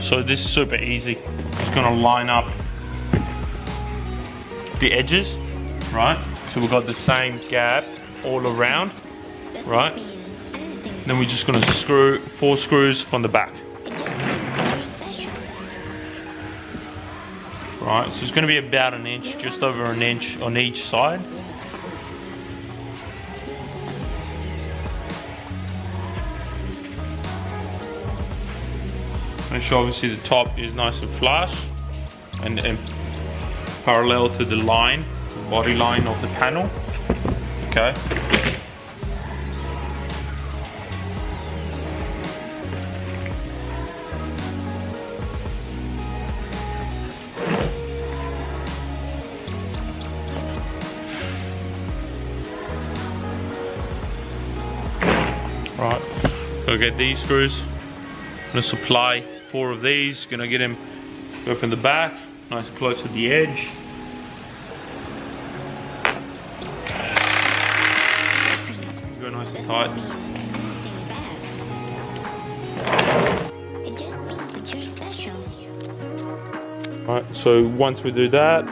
So this is super easy. Just gonna line up the edges, right? So we've got the same gap all around, right? Then we're just gonna screw 4 screws from the back. Right, so it's gonna be about an inch, just over an inch on each side. Make sure obviously the top is nice and flush and parallel to the line, the body line of the panel. Okay. Right, gotta get these screws. I'm gonna supply 4 of these. Gonna get them go from the back, nice and close to the edge. Go nice and tight. Right, so once we do that,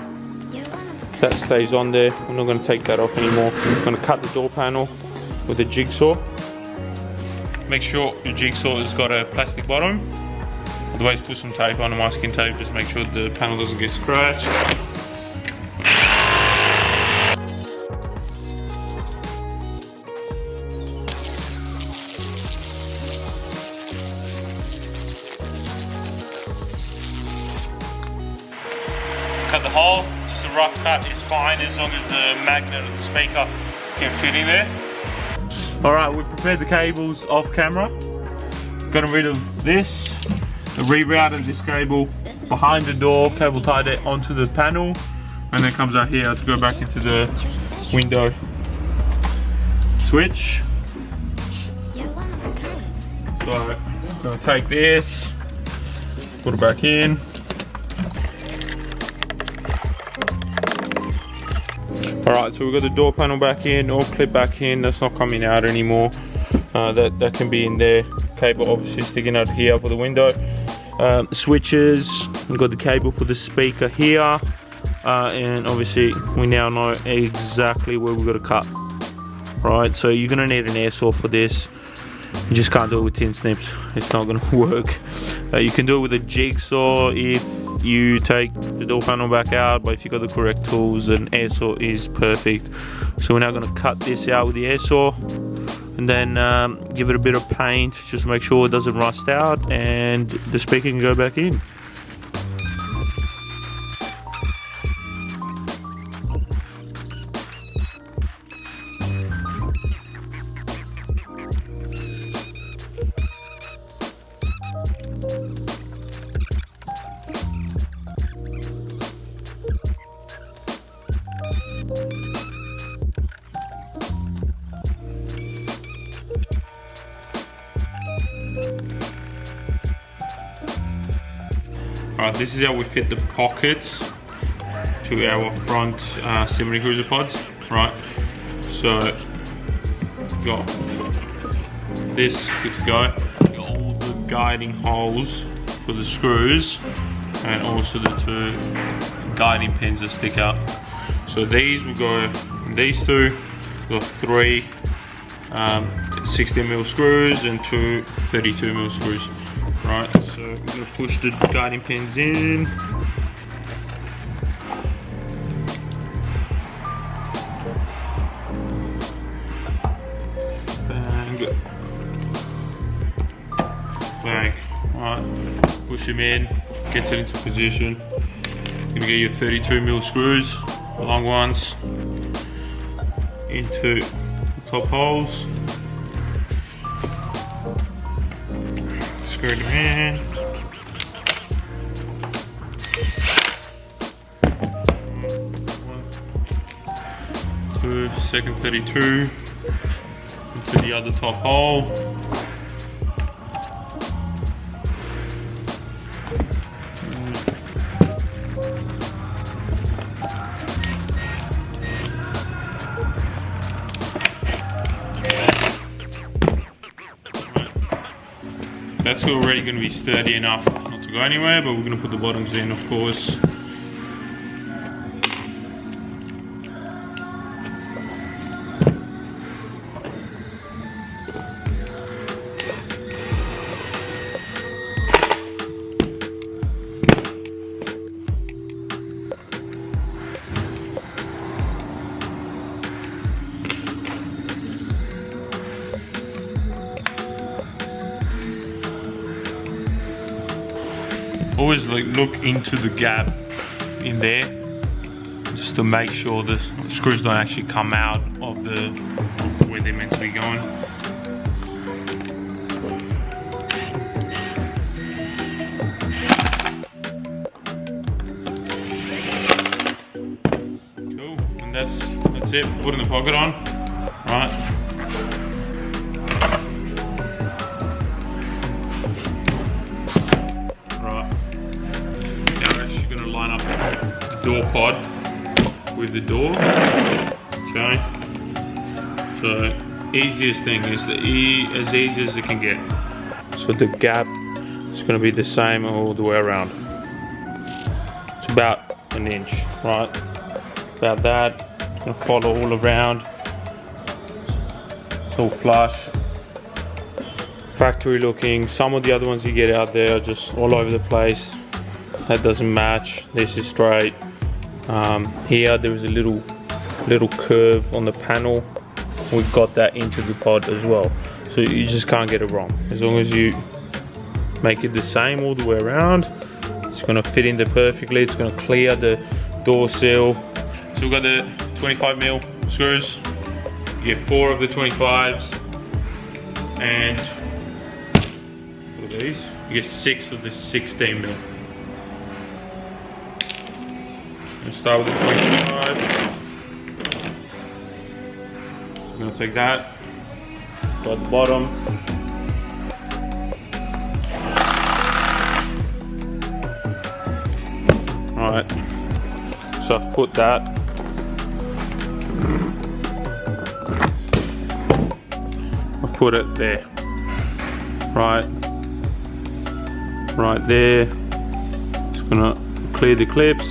that stays on there. I'm not gonna take that off anymore. I'm gonna cut the door panel with a jigsaw. Make sure your jigsaw has got a plastic bottom. Otherwise put some tape on, a masking tape, just make sure the panel doesn't get scratched. Cut the hole, just a rough cut is fine as long as the magnet of the speaker can fit in there. Alright, we've prepared the cables off camera. Got rid of this. Rerouted this cable behind the door, cable tied it onto the panel, and then it comes out here to go back into the window switch. So I'm gonna take this, put it back in. Alright, so we've got the door panel back in, all clip back in, that's not coming out anymore. That can be in there. Cable obviously sticking out here for the window. Switches, we've got the cable for the speaker here. And obviously we now know exactly where we've got to cut. Right, so you're going to need an air saw for this. You just can't do it with tin snips, it's not going to work. You can do it with a jigsaw if you take the door panel back out, but if you've got the correct tools, an air saw is perfect. So we're now going to cut this out with the air saw and then give it a bit of paint, just make sure it doesn't rust out, and the speaker can go back in. Alright, this is how we fit the pockets to our front Landcruiser pods, right? So, got this good to go. Got all the guiding holes for the screws, and also the 2 guiding pins that stick out. So these will go in these 2. We've got 3 16mm screws and 2 32mm screws. Right, so we're going to push the guiding pins in. Bang. Bang. Alright, push them in, gets it into position. You're going to get your 32mm screws, the long ones, into the top holes. Screw them in. Two, second 32 into the other top hole. That's already going to be sturdy enough not to go anywhere, but we're going to put the bottoms in, of course. Always like look into the gap in there just to make sure the screws don't actually come out of where they're meant to be going. Cool, and that's it. Putting the pocket on, right? Door pod with the door. Okay, so easiest thing is as easy as it can get. So the gap is going to be the same all the way around. It's about an inch, right? About that. It's going to follow all around. It's all flush. Factory looking. Some of the other ones you get out there are just all over the place. That doesn't match. This is straight. Here there is a little curve on the panel. We've got that into the pod as well. So you just can't get it wrong. As long as you make it the same all the way around, it's gonna fit in there perfectly. It's gonna clear the door seal. So we've got the 25mm screws. You get 4 of the 25s. And what are these? You get 6 of the 16mm. Let's start with the 25. I'm going to take that, go at the bottom. Alright, so I've put that. I've put it there. Right there. Just going to clear the clips.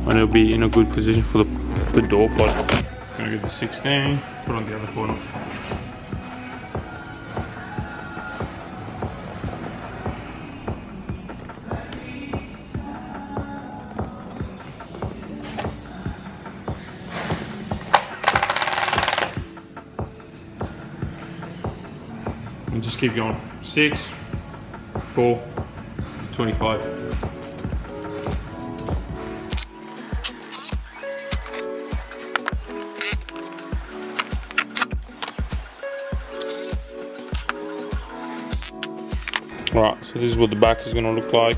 And it'll be in a good position for the door pod. I'm gonna get the 16, put on the other corner. And just keep going. 6, 4, 25. Right, so this is what the back is going to look like.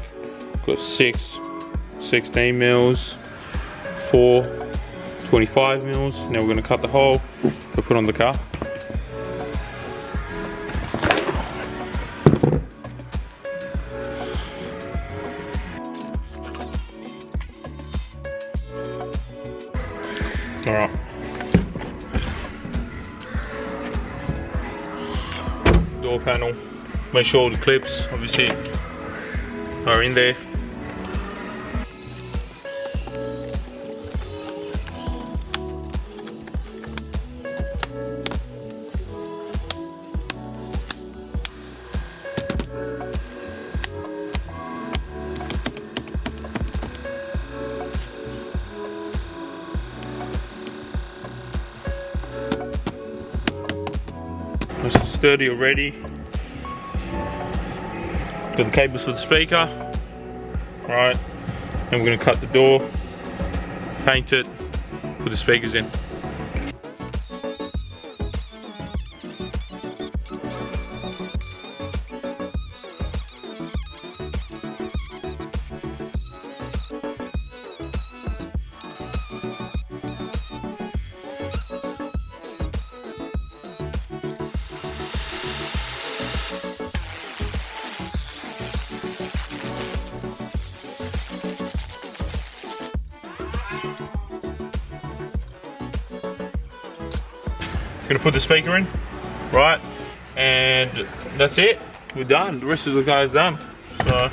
Got 6 16mm, 4 25mm. Now we're going to cut the hole to put on the car. Alright. Door panel. Make sure all the clips obviously are in there. It's sturdy already. Got the cables for the speaker. Right, and we're going to cut the door, paint it, put the speakers in. Gonna put the speaker in, right, and that's it. We're done. The rest of the car's done. So